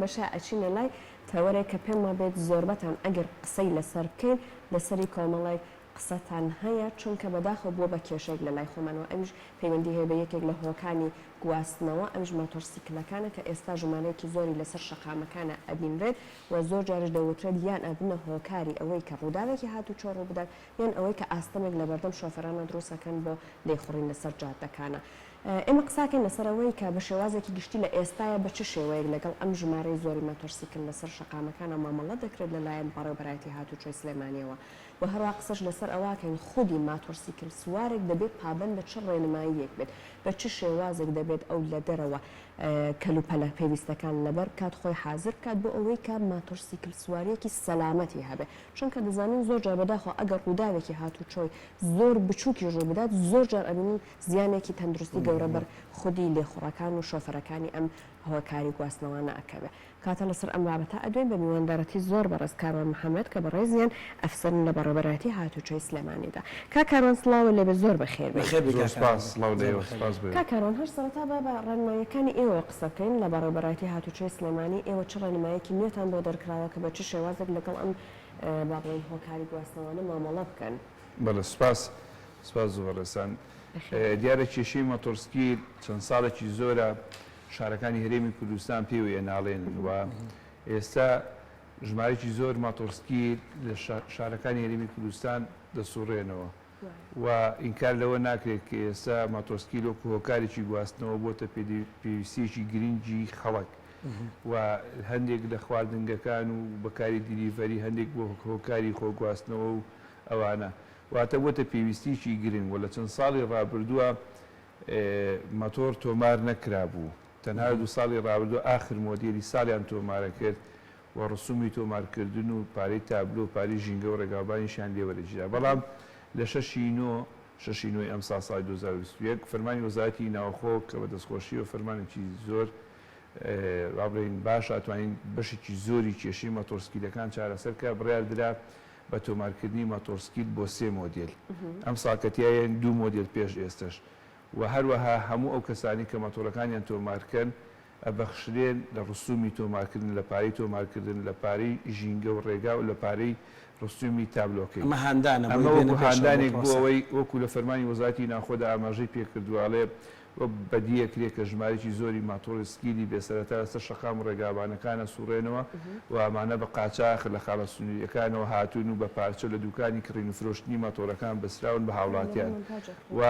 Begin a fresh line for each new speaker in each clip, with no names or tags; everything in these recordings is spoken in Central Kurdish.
بەشە ئەچینە لای تەوەرێک کە پێم وابێت زۆربەتان ئەگەر قسەی لەسەر بکەین لەسەری کۆمەڵی قسەتان هەیە چونکە بەداخەوە بووە بە کێشێک لە لای خۆمانەوە ئەمیش پەیوەندی هەیە بە یەکێک لە هۆکانی گواستنەوە ئەمیش ماتۆرسیکلەکانە کە ئێستا ژمارەیەکی زۆری لەسەر شەقامەکانە ئەبینرێت و زۆر جارش دەوترێت یان ئەبنە هۆکاری ئەوەی کە ڕووداوێکی هاتوو چۆڕ بدات یان ئەوەی کە ئاستەمێک لە بەردەم شۆفەرانە دروستەکەن بۆ لێخوڕین لەسەر جادەکانە. ئێمە قساکەین لەسەرەوەی کە بە شێوازێکی گشتی لە ئێستاە بە چ شێوەیەک لەگەڵ ئەم ژمارەی زۆری ماتۆرسیکل لەسەر شەقامەکانە مامەڵە دەکرێت لەلایەن بەڕێوەبەرایەتی هاتوچۆی سلێمانیەوە و هەروە قسەش لەسەر ئەواکەین خودی ماتۆرسیکل سوارێک دەبێت پابند بە چ ڕێنماییەک بێت بە چ شێوازێک دەبێت ئەو لە دەرەوە کەلوپەلە پێویستەکان لەبەر کات خۆی حاضر کات بۆ ئەوەی کە ماتۆرسیکل سواریەکی سەلامەتی هەبێ چونکە دەزانین زۆر جار بەداخەوە ئەگەر ڕووداوێکی هاتوچۆی زۆر بچووکی ڕوو بدات زۆر جار ئەبینین زیانێکی تەندروستی گەورە بەر خودی لێخوڕەکان و شۆفەرەکانی ئەم هۆکاری گواستنەوەانە ئەکەوێت کاتە لەسەر ئەم بابەتە ئەدوێن بە میواندارەتی زۆر بەڕێز کاروان محەممەد کە بەڕێزیان ئەفسەرن لە بەڕێوەبەرایەتی هاتوچۆی سلێمانیدا کاروان سڵاوە لێبێ زۆر بەخێر کاروان هەر سەرەتا بە ڕێنماییەکانی ئێوە قسە بکەین لە بەڕێوەبەرایەتی هاتوچۆی سلێمانی ئێوە چ ڕێنماییەکی نوێتان بۆ دەرکراوە کە بە چ شێوازێک لەگەڵ ئەم با بڵێن هۆکاری گواستنەوەانە مامەڵە بکەن.
بەڵێ سپاس زۆرەسان دیارە کێشەی مۆتۆرسکی چەند ساڵێکی زۆرە شارەکانی هەرێمی کوردستان پێوە ناڵێنن و ئێستا ژمارەی زۆر ماتۆرسکی لە شارەکانی هەرێمی کوردستان دەسوڕێنەوە و ئینکار لەوە ناکرێت کە ئێستا ماتۆرسکی لۆکو هۆکارێکی گواستنەوە بۆتە پێویستیەکی گرنگی خەڵک و هەندێک لە خواردنگەکان و بەکاری دیلیڤەری هەندێک بۆ هۆکاری خۆگواستنەوە و ئەوانە واتە بۆتە پێویستیکی گرنگ و لە چەند ساڵی ڕابردووە ماتۆر تۆمار نەکرابوو تەنها 2 ساڵی ڕابردووە ئاخر مۆدیلی ساڵیان تۆمارە کرد و ڕسومی تۆمارکردن و پارەی تابلۆ و پارەی ژینگە و ڕێگاوبانیشیان لێوەرەگیرا بەڵام لە 6 ئەم ساڵی 2021 فەرمانی وەزارەتی ناوخۆ کە بە دەستخۆشی و فەرمانێکی زۆر ڕابڵین باش ئەتوانین بەشێکی زۆری کێشەی ماتۆرسکیلەکان چارەسەرکە بڕیاردرا بە تۆمارکردنی ماتۆرسکیل بۆ 3 مۆدیل ئەم ساکەتیایە 2 مۆدیل پێش ئێستش و هەروەها هەموو ئەو کەسانی کە ماتۆرەکانیان تۆمارکەن ئەبەخشرێن لە ڕسومی تۆمارکردن لە پارەی تۆمارکردن لە پارەی ژینگە و ڕێگا و لە پارەی ڕسومی تابلۆکەی ئەمە هاندانێک بۆ ئەوەی وەکو لە فەرمانی وەزارەتی ناوخۆدا ئاماژەی پێکردوواڵێ بەدیەکرێت کە ژمارەی زۆری ماتۆرسکیلی بێسەرەتا لەسەر شەقام و ڕێگابانەکانە سوڕێنەوە و ئەمانە بە قاچاق لە خاڵە سنووریەکانەوە هاتوون و بە پارچە لە دوکانی کڕین و فرۆشتنی ماتۆرەکان بەسراون بە هاوڵاتیان و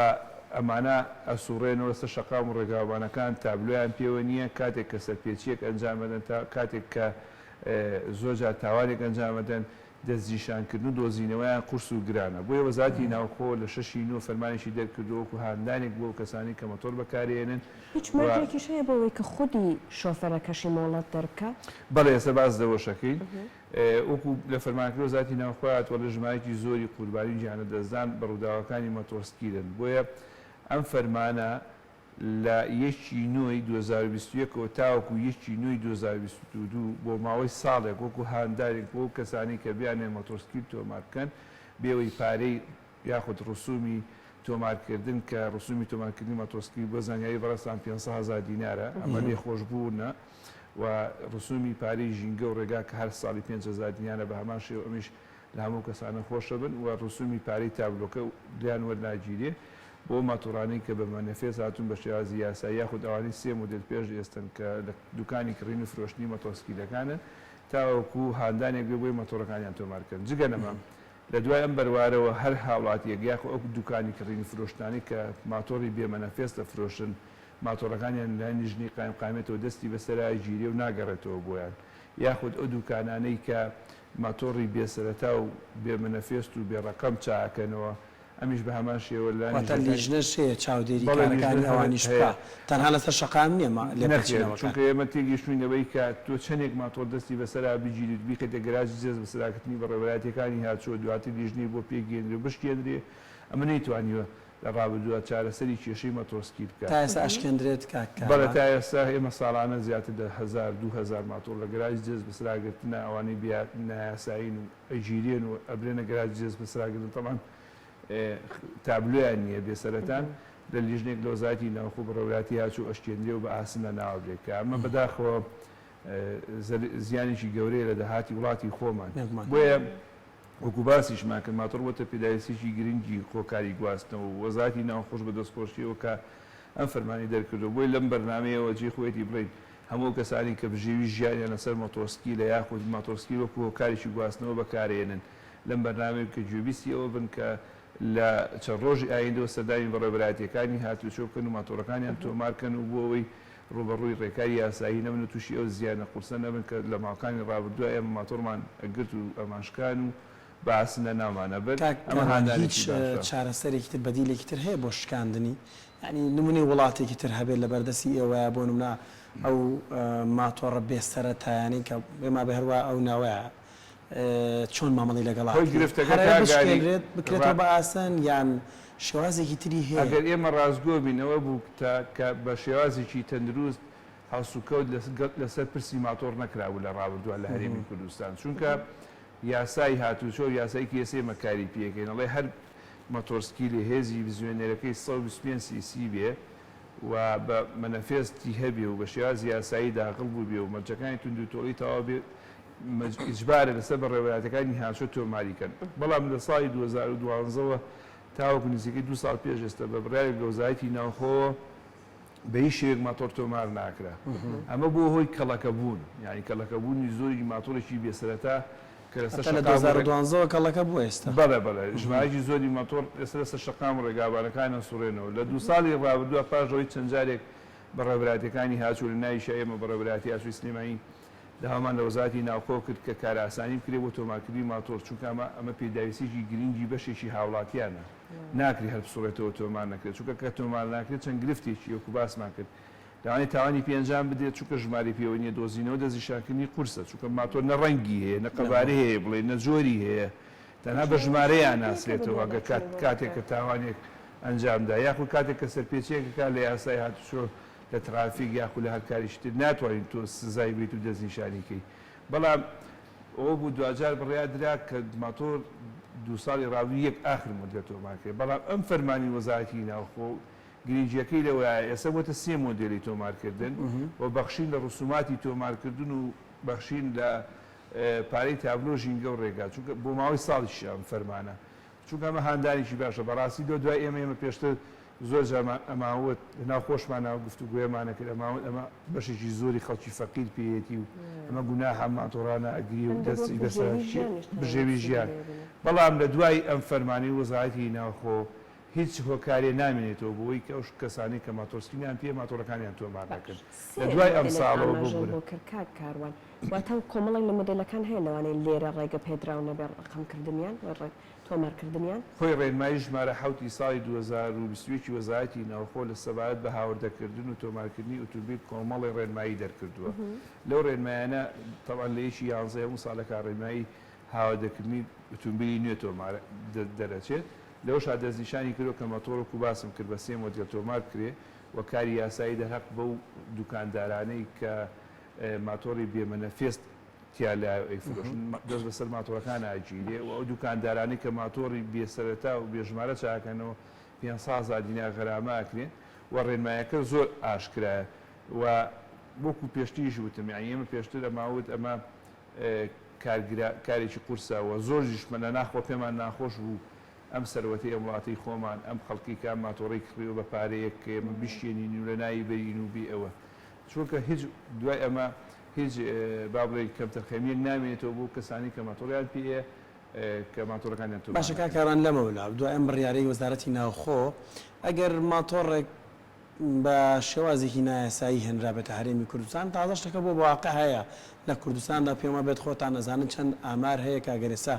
ئەمانە ئەسوڕێنەوە لەسەر شەقام و ڕێگاوانەکان تابلۆیان پێوە نییە کاتێک کە سەرپێچیەک ئەنجامەدەن تا کاتێک کە زۆرجار تاوانێک ئەنجامەدەن دەستنیشانکردن و دۆزینەوەیان قورس و گرانە بۆیە وەزارەتی ناوخۆ لە 6 فەرمانێکی دەرکردووەکو هاندانێک بۆ کەسانی کە مۆتۆر بەکارێنن
هیچ مەرجێکیش هەیە بۆەوەی کە خودی شۆفەرەکەشی مۆڵەت دەربکات
بەڵێ ئێستا باس دەوەشەکەی وەکو لە فەرمانکردنی وەزارەتی ناوخۆ هاتووە لە ژمارەیەکی زۆری قوربانی جیهانە دەستدان بە ڕووداوەکانی مۆتۆرسکیلن بۆیە ئەم فەرمانە لە 1/9/2021 تاوەکو 1/9/2022 بۆ ماوەی ساڵێک وەکو هاندارێک بۆ کەسانی کە بیانێ مۆتۆرسکیل تۆمارکەن بێەوەی پارەی یاخود ڕسومی تۆمارکردن کە ڕسومی تۆمارکردنی مۆتۆرسکیل بۆ زانیاری بەڕستان 500,000 دینارە ئەمە لێخۆشبوونە و ڕسومی پارەی ژینگە و ڕێگا کە هەر ساڵی 500,000 دینارە بە هەمان شێوە ئەمیش لە هەموو کەسانە خۆشە بن و ڕسومی پارەی تابلۆکە لیان وەرناگیرێ بۆ ماتۆڕانەی کە بە مەنەفێس هاتوون بە شێوازی یاسایی یاخود ئەوانەی 3 مۆدل پێش ئێستن کە لە دوکانی کڕین و فرۆشتنی مۆتۆرسکیلەکانن تاوەکو هاندانێک بێ بۆی مۆتۆرەکانیان تۆمارکردن جگە نەما لە دوای ئەم بەروارەوە هەر هاوڵاتیەک یاخود ئەو دوکانی کڕین فرۆشتانی کە ماتۆڕی بێمەنەفێس دەفرۆشن ماتۆڕەکانیان لە نژنی قایمقامێتەوە دەستی بەسەرای گیرێ و ناگەڕێتەوە بۆیان یاخود ئەو دوکانانەی کە ماتۆڕی بێسەرەتا و بێمەنەفێست و بێڕەقەم چاکەنەوە ئەمیش بە هەمان شێوە
لیژنەش هەیە چاودێریەکانی ئەوانیش تەنها لەسەر شەقام نییە
چونکە ئێمە تێگەیشتوینەوەی کە تۆ چەندێک ماتۆر دەستی بەسەرا بگیریت بیکەتە گەراژی جێز بەسەراکردنی بەڕێوەبەرایەتیەکانی هاتووە دواتر لیژنەی بۆ پێگەێنرێ بشکێنرێ ئەمە نەیتوانیوە لە ڕابردووە چارەسەری کێشەی مۆتۆرسکیل بکات
تا ئێستا ئەشکێنرێت
بەڵێ تا ئێستا ئێمە ساڵانە زیاتر لە 1,000-2,000 ماتۆر لە گەراژی جێز بەسراگرتنە ئەوانەی نایاسایین و ئەگیرێن و ئەبرێنە گەراژی جێز بەسراگرتن تەمان تابلۆیان نییە بێسەرەتان لە لیژنێک لە وەزارەتی ناوخۆ بەڕێوەبەراتی هاتوو ئەشکێنرێ و بە ئاسنە ناوەبرێت کە ئەمە بەداخەوە زیانێکی گەورەیە لە داهاتی وڵاتی خۆمان
بێگومان.
بۆیە وەکو باسیشمان کرد ماتۆر بۆتە پێداویستێکی گرنگی خۆکاری گواستنەوە و وەزارەتی ناوخۆش بە دەستخۆشیەوە کە ئەم فەرمانی دەرکردو بۆی لەم بەرنامەیەوە جێ خۆیەتی بڕین هەموو کەسانی کە بژێوی ژیانیان لەسەر مۆتۆرسکی لە یاخود ماتۆرسکی وەکو هۆکارێکی گواستنەوە بەکارێنن لەم بەرنامەیە کە گوێبیستی ئەوە بن کە لە چەند ڕۆژی ئایندەوە سەردانی بەڕێوەبەرایەتیەکانی هاتوچۆکن و ماتۆرەکانیان تۆمارکەن و بۆ ئەوەی ڕوبەڕووی ڕێکاری یاسایی نەبن و تووشی ئەو زیانە قورسە نەبن کە لە ماڵەکانی ڕابردووە ئێمە ماتۆرمان ئەگرت و ئەماشکان و باسن لە ناومانە بن
هیچ چارەسەرێکی تر بەدیلێکی تر هەیە بۆ شکاندنی ینی نمونەی وڵاتێکی تر هەبێت لە بەردەسی ئێوەیە بۆ نمونە ئەو ماتۆڕە بێسەرەتایانی کە بێما بە هەروە ئەو ناوەیە چۆن مامەڵی لەگەڵ بشکێنرێت بکرێتەوە بە ئاسان یان شێوازێکی تری هەیە
ئەگەر ئێمە ڕازگۆ بینەوە بوو کە بە شێوازێکی تەندروست هەڵسوکەوت لەسەر پرسی ماتۆر نەکراوە لە ڕابردووە لە هەرێمی کوردستان چونکە یاسای هاتوچۆ یاسای کێسێ مەکاری پێکەین ئەڵێ هەر مۆتۆرسکی لێ هێزی بزوێنەرەکەی 125 سیسی بێ و بە مەنەفێستی هەبێ و بە شێوازی یاسایی داخڵ بوو بێ و مەرجەکانی تونند و تۆڵی تەواو بێ ئیجبارە لەسەر بەڕێوەبەرایەتەکانی هاتوچۆ تۆماریکەن بەڵام لە ساڵی 2012ەوە تاوەکو نزیکەی 2 ساڵ پێش ئێستا بە بڕیاری گەوزایەتی ناوخۆوە بە هیچ شێوەیەک ماتۆر تۆمار ناکرا ئەمە بۆ هۆی کەڵەکەبوون یعنی کەڵەکەبوونی زۆری ماتۆرێکی بێسەرەتا کە
لە 2012 کەڵەکە بوو ئێستا
بەڵێ ژمارەی زۆری ماتۆر ئێستا لەسەر شەقام و ڕێگابانەکانە سوڕێنەوە لە 2 ساڵی ڕابردووە پاشەوەی چەند جارێک بەڕێوەبەرایەتەکانی هاتووە لە ناوی شایەمە بەڕێوەبەرایەتی هاتووی سلێمانی داوامان لە وەزارەتی ناوخۆ کرد کە کارئاسانی بکرێت بۆ تۆمارکردنی ماتۆر چونکە ئەمە پێداویستێکی گرنگی بەشێکی هاوڵاتیانە ناکری هەر بسوڕێتەوە تۆمار نەکرێت چونکە کە تۆمار ناکرێت چەند گرفتێکی وەکو باسمان کرد داوانی تاوانی پێنجام بدێت چونکە ژماری پێوە نیە دۆزینەوە دەزیشانکردنی قورسە چونکە ماتۆر نە ڕەنگی هەیە نە قەبارە هەیە بڵێ نە جۆری هەیە تەنها بە ژمارەیان ناسرێتەوە گە کاتێک کە تاوانێک ئەنجامدا یاخود کاتێک کە سەرپێچەیەکە لە یاسای هاتوچۆ لە ترافیک یاخود لە هەر کاریشتر ناتوانین تۆ سزای بیت و دەستنیشانیکەی بەڵام ئەوە بوو دوجار بڕیادرا کە ماتۆر 2 ساڵی ڕاوی یەک ئاخر مدت تۆمارکرد بەڵام ئەم فەرمانی وەزارەتی ناوخۆ گرنگیەکەی لەوەیە ئێستا بۆتە 3 مۆدێلی تۆمارکردن و بەخشین لە ڕسوماتی تۆمارکردن و بەخشین لە پارەی تابلۆ ژینگە و ڕێگا چونکە بۆ ماوەی ساڵیشی ئەم فەرمانە چونکە ئەمە هاندانێکی باشە بەڕاستی دوای ئێمە پێشتر زۆر ئەماوت ناوخۆشمانەوە گفتوگوێمانە کرد ئەمە بەشێکی زۆری خەڵکی فەقیر پێیەتی و ئەمە گونا هەم ماتۆرانە ئەگری و دەستی بەسەر بژێوی ژیان بەڵام لە دوای ئەم فەرمانی وەزارەتی ناوخۆ هیچ هۆکارێ نامێنێتەوە بۆی کە ئەو کەسانی کە ماتۆرسکیان پێ ماتۆرەکانیان تۆمار نەکرد لە دوای ئەم ساڵەوە
بۆ کردکات کاروان واتە کۆمەڵی لە مۆدلەکان هەیە لەوانەیە لێرە ڕێگە پێدراونە بێ ڕقمکردنیان تۆمارکردنیان
خۆی ڕێنمایی ژمارە حوتی ساڵی 2020 وەزارەتی ناوخۆ لە سەبارەت بە هاوردەکردن و تۆمارکردنی ئۆتۆمبیل کۆمەڵی ڕێنمایی دەرکردووە لەو ڕێنمایانە تەواو لە یەکی 11 ساڵەکە ڕێنمایی هاوردەکردنی ئۆتۆمبیلی نوێ تۆمار دەرەچێت لەوەش دەستنیشانی کردو کە ماتۆر و باسم کرد بە 3 مۆدێل تۆمار کرێ و کاری یاسایی دەهەق بەو دوکاندارانەی کە ماتۆری بێمەنەفێست تیا لە ئەیفرۆشن دەست بەسەر ماتۆرەکان ئاگیرێ و ئەو دوکاندارانی کە ماتۆری بێسەرەتا و بێژمارە چاکەنەوە 500,000 دینار غەرامە ئەکرێن و ڕێنمایەکە زۆر ئاشکرایە و وەکو پێشتریش وتم یعنی ئێمە پێشتر ئەماوت ئەمە کارێکی قورسە و زۆریش منە ناخۆ پێمان ناخۆش بوو ئەم سەرەتی ئەم وڵاتی خۆمان ئەم خەڵکی کە ماتۆڕی کڕی و بە پارەیەک کە ئێمە بشتێنین و لە ناوی بەرین و بێ ئەوە چونکە هیچ دوای ئەمە هیچ بابڵی کەمتەرخەمیەک نامێنێتەوە بۆ کەسانی کە ماتۆریان پێە کە ماتۆرەکانیان تۆ
باشە کاران لەمەولا دوای ئەم بڕیارەی وەزارەتی ناوخۆ ئەگەر ماتۆڕێک بە شێوازێکی نایاسایی هێنرا بێتە هەرێمی کوردستان تازە شتەکە بۆ واقع هەیە لە کوردستاندا پێوە بێت خۆتان نەزانن چەند ئامار هەیە کاگەرێسا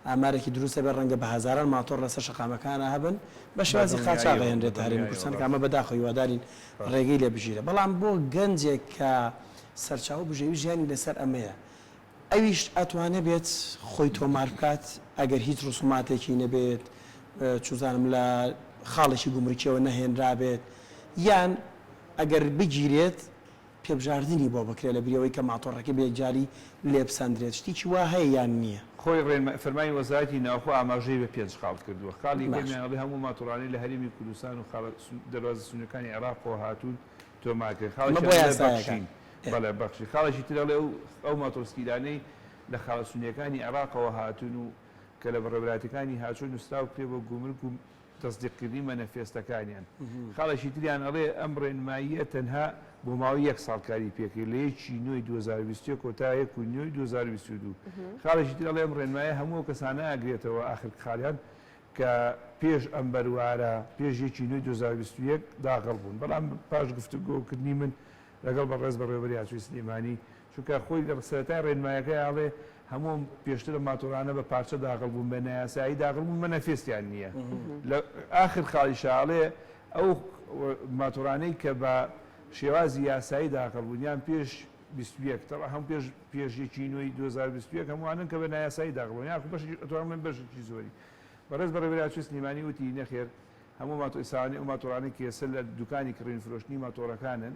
ئامارێکی دروستە بێ ڕەنگە بە هەزاران ماتۆر لەسەر شەقامەکانە هەبن بە شێوازی قاچاق هێنرێتە هەرێمی کوردستان کە ئەمە بەداخە هیوادارین ڕێگەی لێ بژیرە بەڵام بۆ گەنجێک کە سەرچاو بژێوی ژیانی لەسەر ئەمەیە ئەویش ئەتوانێت بێت خۆی تۆمار بکات ئەگەر هیچ ڕسوماتێکی نەبێت چوزانم لە خاڵێکی گومرکیەوە نەهێنرابێت یان ئەگەر بگیرێت پێبژاردننی بۆ بکرێت لە بیرەوەی کە ماتۆڕەکە بێجاری لێبسەندرێت شتێکی وا هەیە یان نییە
خۆی فەرمانی وەزارەتی ناوخۆ ئاماژەی بە 5 خاڵ کردووە خاڵی گەمیانڵی هەموو ماتۆڕانی لە هەرێمی کوردستان و دەواازە سونەکانی عێراق هاتوون تۆمارکرد خاڵی بەڵێ بەخشی خاڵێکی ترەڵێ ئەو ماتۆسکیلانەی لە خاڵە سونیەکانی عێراقەوە هاتون و کە لە بەڕێبراتەکانی هاچوون نووسرا و پێ بۆ گومرگ و تەصدیقکردنی مەنەفێستەکانیان خاڵێکی تریان ئەڵێ ئەم ڕێنماییە تەنها بۆ ماوەی 1 ساڵکاری پێکرد لە 1 2020 کۆتا 1 2022 خاڵێکی تر ئەڵێ ئەم ڕێنمایە هەموو کەسانە ئاگرێتەوە ئاخر خاڵیان کە پێش ئەم بەروارە پێش 1 2021 داغڵ بوون بەڵام پاش گفتوگۆکردنی من لەگەڵ بەڕێز بەڕێوەبەری هاچووی سلێمانی چونکە خۆی لە سەرەتای ڕێنمایەکەی ئاڵێ هەموو پێشتر ماتۆرانە بە پارچە داغڵ بوون بە نایاسایی داغڵ بوون مەنەفێستیان نییە لە ئاخر خاڵی شاڵێ ئەو ماتۆرانەی کە بە شێوازی یاسایی داغڵ بوونیان پێش 21 هەم پێش 1 2021 هەمووانن کە بە نایاسایی داغڵ بوون یاخو بەشێکی بەشێکی زۆری بەڕێز بەڕێوەبەری هاچووی سلێمانی وتی نەخێر هەموو ئیسانی ئەو ماتۆرانەی کێسە لە دوکانی کڕین فرۆشتنی ماتۆرەکانن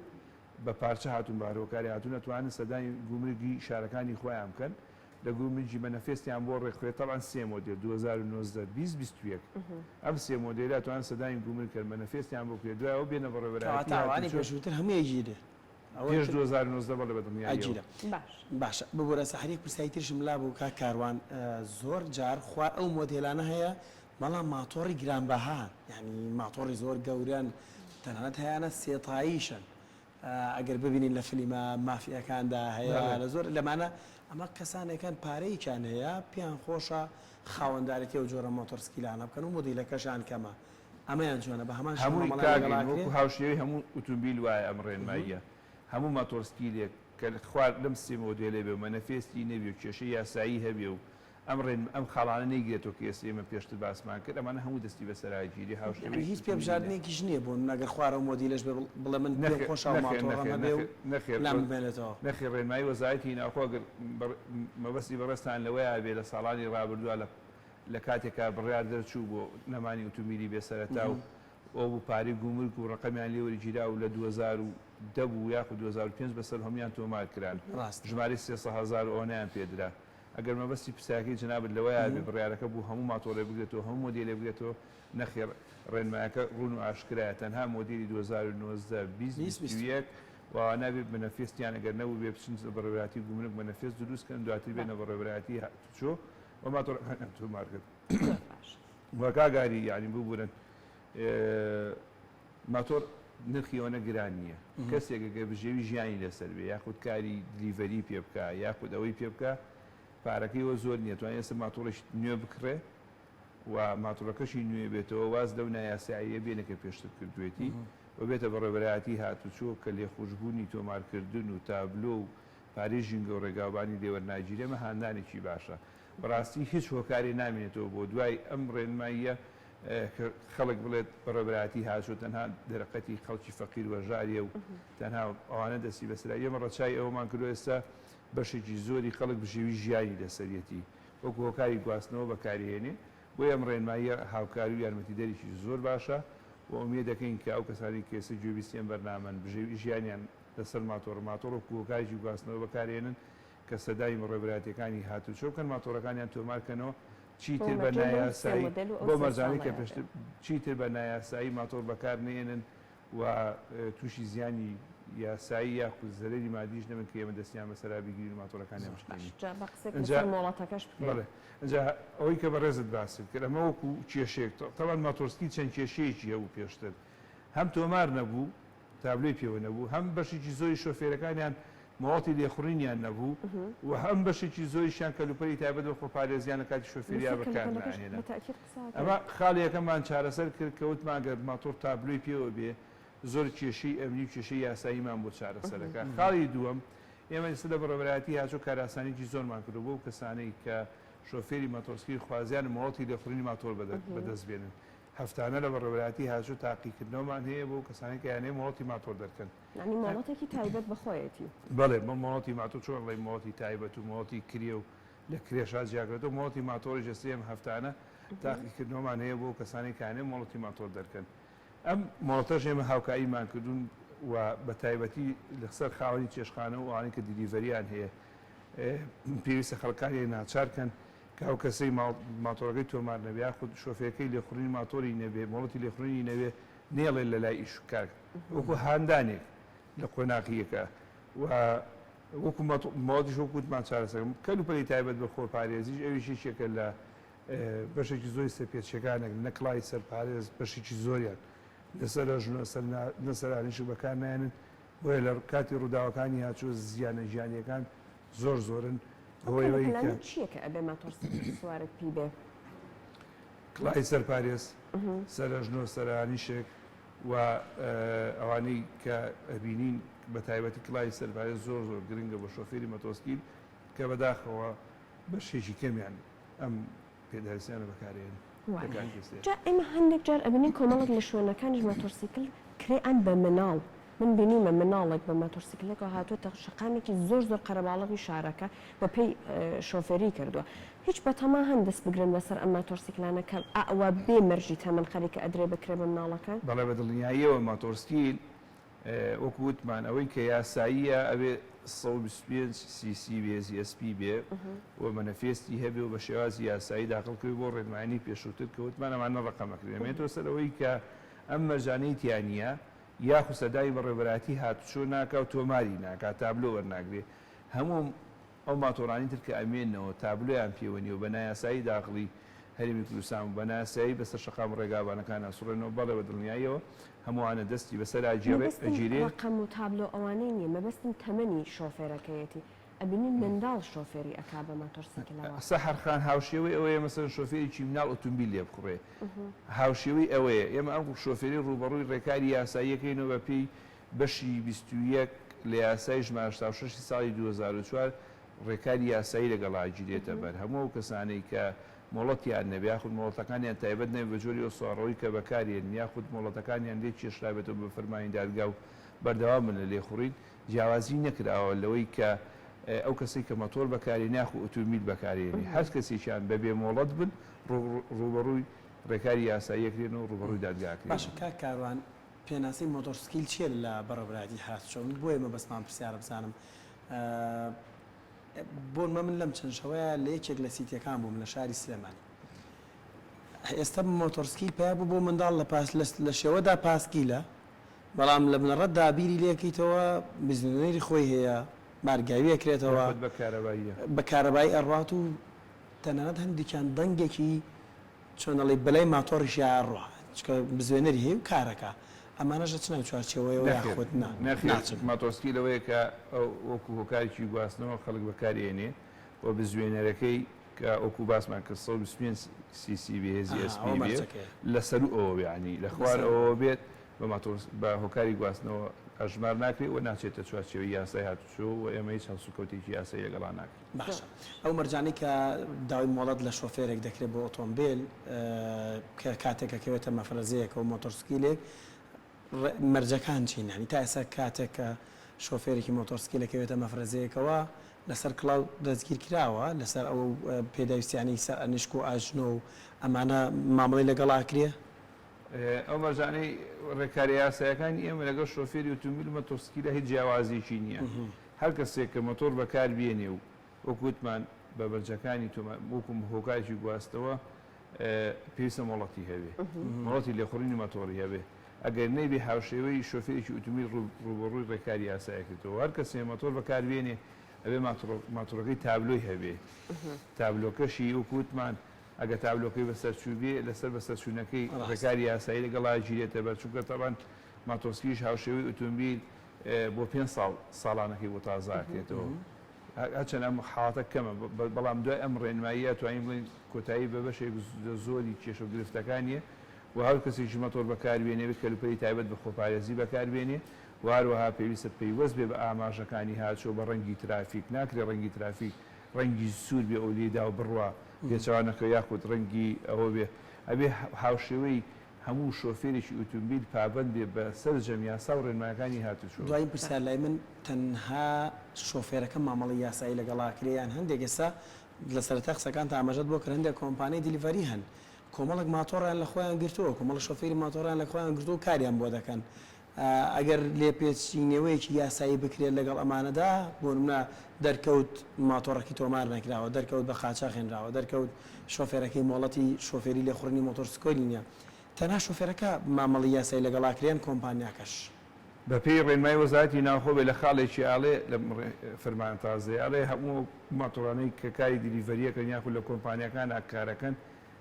بە پارچە هاتوون بارۆکاری هاتوون ئەتوانن سەدای گومرگی شارەکانی خۆیان بکەن لە گومرگی مەنەفێستیان بۆ ڕێکخوێت تەڵان 3 مۆدێل 2019 2021 ئەم 3 مۆدێلە ئەتوانن سەدای گومرگ کرد مەنەفێستیان بۆ کرد دوایەوە بێنە
بەڕێوەبەری پێشووتر هەمووی گیرێ
پێش 2019 بەڵێ بەدڵنیاگیرە
باش
ببوورە سەحریک پرسایی ترشم لا بوو کا کاروان زۆر جار خوا ئەو مۆدێلانە هەیە بەڵام ماتۆڕی گرانبەها یعنی ماتۆڕی زۆر گەورەن تەنانەت هەیەە سێتاییشن ئەگەر ببینین لە فیلمە مافیەکاندا هەیە لە زۆر لەمانە ئەمە کەسانێکان پارەیەکیان هەیە پێیان خۆشە خاوەنددارەتی ئەو جۆرە مۆتۆرسکیلانە بکەن و مۆدیلەکەشان کەمە ئەمەیان چۆنە بە هەمان
هەموو هاوشێوی هەموو ئۆتۆمبیل وایە ئەم ڕێنماییە هەموو ماتۆرسکیلێک کە خوارد لەم سێ مۆدێلێ بێ و مەنەفێستی نەبێ و کێشەی یاسایی هەبێ و ئەم خاڵانە نەیگرێتەوە کە ئێستا ئێمە پێشتر باسمان کرد ئەمانە هەموو دەستی بەسەرگیری هاوشێوی
هیچ پێبژاردنێکیش نییە بۆ نەگەر خوارە و مۆدیلش بڵێ من خۆشە ماتۆڕەمە بێ و لام بێنێتەوە
نەخێ ڕێنمایی وەزارەتی ناوخۆگەر مەبەستی بەڕێستان لەوەیە بێ لە ساڵانی ڕابردووە لە کاتێکا بڕیار دەرچوو بۆ نەمانی ئۆتۆمبیلی بێسەرەتا و ئەو بوو پارەی گومرگ و ڕقەمیان لێوەرگیرا و لە 2010 بوو یاخو 2005 بەسەر هەمویان تۆمار کران ژمارەی 300,000 ئەوەیان پێدرا ئەگەر مەبەستی پرسیاکەی جنابەت لەوەیە بێ بڕیارەکە بوو هەموو ماتۆڕێ بگرێتەوە هەموو مۆدیلێ بگرێتەوە نەخێر ڕێنمایەکە ڕوون و ئاشکرایە تەنها مۆدیلی 2019 2021 و نابێت بەنەفێستیان ئەگەر نەبوو بێ بچین بەڕێوەبەری گومرگ بەنەفێست دروستکەن دواتر بێنە بەڕێوەبەری چۆ و ماتۆڕەکان تۆمار کرد وەکاگاری یعنی ببوورن ماتۆر نرخی ئەوە گران نییە کەسێک ئەگەر بژێوی ژیانی لەسەر بێ یاخود کاری دیلیڤەری پێ بکە یاخود ئەوەی پێ بکە پارەکەیەوە زۆر نییە توانێت ئێستا ماتۆڕێک نوێ بکڕێ و ماتۆڕەکەشی نوێ بێتەوە واز لەو نایاساییە بێنەکە پێشتر کردوێتی و بێتە بەڕێوەبەری هاتوچۆ کە لێخۆشبوونی تۆمارکردن و تابلۆ و پارێ ژینگە و ڕێگاوبانی لێوەرناگیرێمە هاندانێکی باشە بەڕاستی هیچ هۆکاری نامێنێتەوە بۆ دوای ئەم ڕێنماییە خەڵک بڵێت بەڕێوەبەری هاتوچۆ تەنها دەرەقەتی خەڵکی فەقیر وەژاریە و تەنها ئەوانە دەستی بەسرا ئێمە ڕەچای ئەومان کردو ئێستا بەشێکی زۆری خەڵک بژێوی ژیانی لەسەرەتی وەکو هۆکاری گواستنەوە بەکارهێنێ بۆ ئەم ڕێنماییە هاوکاری و یارمەتیدەرێکی زۆر باشە و ئومێد دەکەین کە ئەو کەسانی کێسە گوێبیستیان بەرنامەن بژێوی ژیانیان لەسەر ماتۆڕ وەکو هۆکارێکی گواستنەوە بەکارهێنن کە سەدای ڕێبراتیەکانی هاتوچۆ بکەن ماتۆڕەکانیان تۆمارکەنەوە چیتر بە نایاسایی بۆ مەرجانی کە پێشتر چیتر بە نایاسایی ماتۆر بەکار نێنن و تووشی زیانی یاسایی یاخود زەرەری مادیش نەبن کە ئێمە دەستیان بەسەرا بیگرین ماتۆرەکانیان بڵێ ئەجا ئەوەی کە بەڕێزت باست کرد ئەمە وەکو کێشێک تەوان ماتۆرسکی چەند کێشەیەکی هەبوو پێشتر هەم تۆمار نەبوو تابلۆی پێوە نەبوو هەم بەشێکی زۆری شۆفێرەکانیان مواڵی لێخڕینیان نەبوو و هەم بەشێکی زۆریشیان کەلوپەری تایبەت بە خۆپارێزیان لە کاتی شۆفێریا بەکارهێنا ئەمە خاڵیەکەمان چارەسەر کرد کە وتمان گەر ماتۆر تابلۆی پێوە بێ زۆر کێشەی ئەمنی و کێشەی یاساییمان بۆ چارەسەرەکە خاڵی دووەم ئێمە ئێستا لە بەڕێوەبەری هاتوچۆ کاراسانێکی زۆرمان کردو بۆ کەسانەی کە شۆفێری ماتۆرسکی خوازیان مواڵی لێخڕینی ماتۆر بەدەست بێنن هەفتانە لە بەڕێوەبەری هاتوچۆ تاقیکردنەوەمان هەیە بۆ کەسانی کە یانەیە مواڵی ماتۆر دەکەن
ماڵەتێکی تایبەت بەخۆیەتی
بەڵێ ماڵەتی ماتۆر چۆن بڵێ ماڵەتی تایبەت و ماڵەتی کرێ و لە کرێشا جیاگرێتەوە ماڵەتی ماتۆری جەستێم هەفتانە تاقیکردنەوەمان هەیە بۆ کەسانی کانێ ماڵەتی ماتۆر دەکەن ئەم ماڵەتەش ئێمە هاوکاریمان کردوون و بە تایبەتی لەسەر خاوەنی چێشخانە و ئەوانەی کە دیلیڤەریان هەیە پێویستە خەڵکانی ناچارکەن کە ئەو کەسەی ماتۆرەکەی تۆمار نەبێ یاخود شۆفێرەکەی لێخڕینی ماتۆری نەبێ مۆڵەتی لێخڕینی نەبێ نێڵێ لە لای ئیشکار وەکو هاندانێک لە قۆناقیەکە و وەکو مادیش وەکووتمان چارەسەر کەلوپەلی تایبەت بە خۆپارێزیش ئەویشی شێکە لە بەشێکی زۆری سەرپێچەکانێک نەکڵای سەرپارێز بەشێکی زۆریان لەسەر نەسەرانیش بەکار نایەنن بۆیە لە کاتی ڕووداوەکانی هاچوو زیانە ژیانیەکان زۆرن
ئەوەی چییە کە ئەبێ ماتۆرسیکل سوارت پی بێ
کڵای سەرپارێز سەرژنۆ سەرانیشێک و ئەوانەی کە ئەبینین بە تایبەتی کڵای سەرپارێز زۆر گرنگە بە شۆفێری مۆتۆسکیل کە بەداخەوە بەشێکی کەمیان ئەم پێداویستیانە بەکارێن
جا ئێمە هەندێک جار ئەبینین کۆمەڵک لە شوێنەکانیش ماتۆرسیکل کرێئان بە مناڵ من بینیمە مناڵێک بە ماتۆرسیکلێکەوە هاتوۆتە شقامێکی زۆر قەرەباڵغی شارەکە بە پێی شۆفێری کردووە هیچ بەتەما هەم دەست بگرن بەسەر ئەم ماتۆرسیکلانە کە ئەوە بێ مەرجی تەمەن خەریکە ئەدرێ بکرێ بە مناڵەکان
بەڵێ بە دڵنیاییەوە ماتۆرسکیل وەکو وتمان ئەوەی کە یاساییە ئەبێ 125 CC بێ SP بێ و مەنەفێستی هەبێ و بە شێوازی یاسایی داخڵکەوی بۆ ڕێنمانی پێشووتر کە وتمان ئەمانە ڕقەمەکرێنێتەوە سەر ئەوەی کە ئەم مەرجانەی تیانە یاخو سەدای بەڕێبەراتی هاتوچۆ ناکە و تۆماری ناکات تابلۆ وەرناگرێ هەموو ئەو ماتۆرانی تر کە ئەمێنەوە تابلۆیان پێوەنی و بە نایاسایی داخڵی هەرێمی کوردستان و بە نایاسایی بەسەر شقام ڕێگابانەکان ئاسوڕێنەوە بەڵێ بە دڵنیاییەوە هەمووانە دەستی بەسەر ئاجێرێ
ڕقەم و تابلۆ ئەوانەی نییە مەبەستم تەمەنی شۆفێرەکەیەتی ئەبینین منداڵ شۆفێری ئەکا بە ماتۆرسیکلەوە
سەحەرخان هاوشێوەی ئەوەیە مەسەر شۆفێریی مناڵ ئۆتۆمبیل لێ بخڕێ هاوشێوەی ئەوەیە ئێمە ئەم شۆفێری ڕوبەڕووی ڕێکاری یاساییەکەینەوە بە پێی بەشی 21 لە یاسای ژمارە 6 ساڵی 2004 ڕێکاری یاسایی لەگەڵ ئاجیرێتە بەر هەموو کەسانەی کە مۆڵەتیان نەبێ یاخود مۆڵەتەکانیان تایبەت نەبێ بە جۆری ئۆسوارەوەی کە بەکارێن یاخود مۆڵەتەکانیان لێ کێشرابێتەوە بە فەرمانی دادگا و بەردەوام من لە لێخوڕین جیاوازی نەکراوە لەوەی کە ئەو کەسێک کە مەتۆر بەکاری ناخ و ئۆتۆمبیل بەکارێنی هەر کەسێکیان بەبێ مۆڵەت بن ڕوبەڕووی ڕێکاری یاساییەکرێن و ڕوبەڕووی دادگاکرێن
باشە کاک کاروان پێناسی مۆتۆرسکیل چیە لە بەڕێبەراتی هاتچۆ من بۆیە مەبەستمان پرسیارە بزانم بۆنمە من لەم چەند شەوەیە لە یەکێک لە سیتیەکان بووم لە شاری سلێمانی ئێستا مۆتۆرسکیل پێیا بوو بۆ منداڵ لە شێوەدا پاسکیلە بەڵام لە بنەڕەتدا بیری لێکیتەوە بزنێری خۆی هەیە بارگاوی ئەکرێتەوە بە کارەبایی ئەڕات و تەنانەت هەندێکیان دەنگێکی چۆنەڵی بەلای ماتۆڕیشی ئاڕوا چکە بزوێنەری هەیە و کارەکە ئەمانەژە چنە چوارچەوەیەوە یاخۆت
ناچێت ماتۆسکیلەوەیە کە وەکو هۆکارێکی گواستنەوە خەڵک بەکارێنێ و بزوێنەرەکەی کە ئۆکو باسمان کە 125 CC بێزی SP لەسەر ئەوە ینی لە خوار ئەوە بێت بە هۆکاری گواستنەوە ئەژمار ناکرێت و ناچێتە چوارچێوەی یاسای هاتوچۆ و ئێمە هیچ هەڵسوکەوتێکی یاسایی لەگەڵا ناکرێت
باشە ئەو مەرجانەی کە داوای مۆڵەت لە شۆفێرێک دەکرێت بۆ ئۆتۆمبیل کە کاتێکەکەوێتە مەفرەزەیەک و مۆتۆرسکیلێک مەرجەکان چین هەنی تا ئێستا کاتێک کە شۆفێرێکی مۆتۆرسکیلەکەوێتە مەفرەزەیەکەوە لەسەر کڵاو دەستگیر کراوە لەسەر ئەو پێداویستیانی سەر ئەنیشک و ئاژنۆ و ئەمانە مامەڵی لەگەڵاکرێ
ئەو مەرجانەی ڕێکاری یاسایەکانی ئێمە لەگەڵ شۆفێری ئۆتۆمبیل مۆتۆرسکیلە هیچ جیاوازیی نییە هەر کەسێک کە مۆتۆر بەکار بێنێ و وەکووتمان بە بەرجەکانی وەکوم هۆکارێکی گواستەوە پێویستە مۆڵەتی هەبێ مۆڵەتی لێخوڕینی مۆتۆری هەبێ ئەگەر نەیبێ هاوشێوەی شۆفێرێکی ئۆتۆمبیل ڕوبەڕووی ڕێکاری یاسایەکردەوە هەر کەسێ مۆتۆر بەکار بێنێ ئەبێ ماتۆرەکەی تابلۆی هەبێ تابلۆکەشی وەکووتمان ئەگە تابلۆکەی بەسەرچوو بێ لەسەر بەسەرچوونەکەی ڕێکاری یاسایی لەگەڵا گیرێتە بەرچووکە تەبان ماتۆسکیش هاوشێوەی ئۆتۆمبیل بۆ 5 ساڵانەکەی بۆ تازاکرێتەوە هەرچەند ئەم حاڵەتە کەمە بەڵام دوای ئەم ڕێنماییە توانین بڵین کۆتایی بە بەشێک زۆری کێشە و گرفتەکانیە و هەر کەسێکی مەتۆر بەکاربێنێ کەلوپەلی تایبەت بە خۆپارێزی بەکاربێنێ و هەروەها پێویستە پەیوەست بێ بە ئاماژەکانی هاتچۆ بە ڕەنگی ترافیک ناکرێت ڕەنگی ترافیک ڕەنگی سوور بێ ئەو لێدا و بڕوا پێچوانەکە یاخود ڕەنگی ئەوە بێ ئەبێ هاوشێوەی هەموو شۆفێرێکی ئۆتۆمبیل پابند بێ بە سەر جەمیاسا و ڕێنمایەکانی هاتوچۆ
دوای پرسیار لای من تەنها شۆفێرەکە مامەڵی یاسایی لەگەڵاکرێیان هەندێک ئێستا لە سەرەتا قسەکان تا ئاماژەت بۆ کە هەندێک کۆمپانیای دیلیڤەری هەن کۆمەڵک ماتۆڕیان لە خۆیان گرتووە کۆمەڵ شۆفێری ماتۆڕیان لە خۆیان گرتو و کاریان بۆ دەکەن ئەگەر لێپێچینەوەیەکی یاسایی بکرێت لەگەڵ ئەمانەدا بۆ نمونە دەرکەوت ماتۆڕێکی تۆمار نەکراوە دەرکەوت بە خاچا خێنراوە دەرکەوت شۆفێرەکەی مۆڵەتی شۆفێری لێخوڕنی مۆتۆرسکۆلی نییە تەنها شۆفێرەکە مامەڵی یاسایی لەگەڵاکرێن کۆمپانیاکەش
بەپێی ڕێنمای وەزارەتی ناوخۆ بێ لە خاڵێکی ئاڵێ لە فەرمان تازێ ئاڵێ هەموو ماتۆڕانەی کە کاری دیلیڤەریەکەن یاخود لە کۆمپانیەکان ئاکارەکەن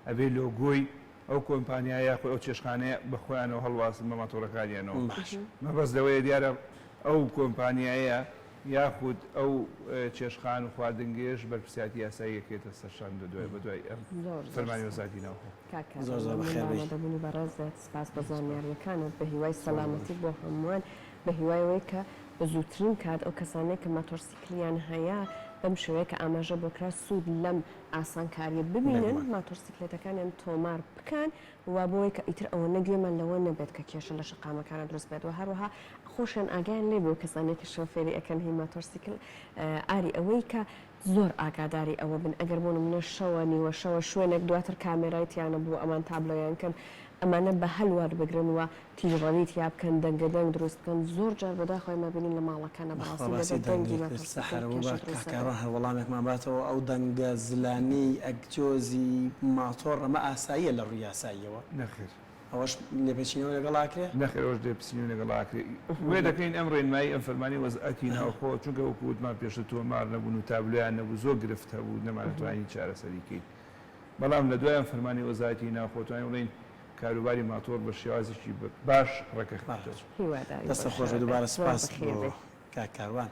ئەبێ لۆگۆی ئەو کۆمپانیای یاخۆی ئەو چێشخانەیە بەخۆیانەوە هەڵواسن بە ماتۆڕەکانیانەوە مەبەست لەوەیە دیارە ئەو کۆمپانیایە یاخود ئەو چێشخان و خواردنگێش بەرپرسیاتی یاساییەکێتە سەرشان دوای بە دوای فەرمانی وەزارەتی ناوخۆ.
دەبوونی بەڕێزت سپاس بە زانیاریەکانت بە هیوای سەلامەتی بۆ هەمووان بە هیوایەوەی کە بە زووترین کات ئەو کەسانەی کە ماتۆرسیکلیان هەیە بەم شێوەیە کە ئاماژە بۆ کرا سوود لەم ئاسانکاریە ببینن ماتۆرسیکلێتەکانیان تۆمار بکەن و بۆی کە ئیتر ئەوە نەگوێمان لەوە نەبێت کە کێشە لە شقامەکانە دروست بێت و هەروەها خۆشیان ئاگیان لێ بۆ کەسانێکی شۆفێری ئەەکەن هی ماتۆرسیکل ئاری ئەوەی کە زۆر ئاگاداری ئەوە بن ئەگەر بۆ منە شەوە نیوە شەوە شوێنێک دواتر کامێرایتیانە بوو ئەمان تابلۆیان کەن ئەمانە بە هەلوار بگرن و تیژڕەویت یا بکەن دەنگەدەنگ دروست بکەن زۆر جار بەداخۆی مەبینین لە ماڵەکانە بەڕاستی دەنگی
کارەوە هەر وەڵامێکمان باتەوە ئەو دەنگە زلانی ئەکجۆزی ماتۆڕ ئەمە ئاساییە لە ڕووی یاساییەوە
نەخێر
ئەوەش لێپێچینەوە لەگەڵاکرێ
نەخێرەوەش دێپسینی لەگەڵاکرێ وێ دەکەین ئەم ڕێنمایی ئەم فەرمانی وەزعەتی ناوخۆ چونکە وەکو وتمان پێشتر تۆمار نەبوون و تابلۆیان نەبوو زۆر گرفت هەبوو نەمانەتوانی چارەسەریکەین بەڵام لە دوایان فەرمانی وەزارەتی ناوخۆ توانین بڵێین کاروباری ماتۆر بە شێوازێکی باش ڕێکەخاتەوە.
دەستە خۆش دووبارە سپاس بۆ کاکاروان.